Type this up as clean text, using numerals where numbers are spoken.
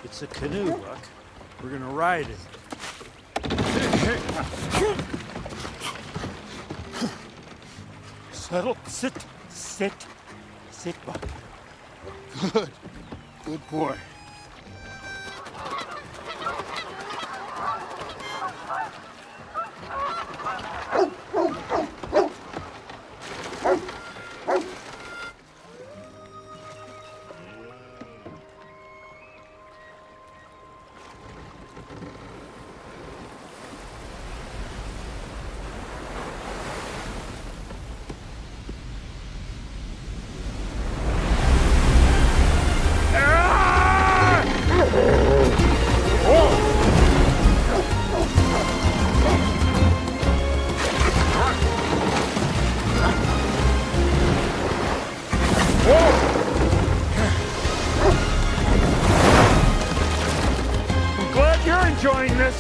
It's a canoe, Buck. We're gonna ride it. Settle. Sit. Buck. Good. Good boy. I'm glad you're enjoying this.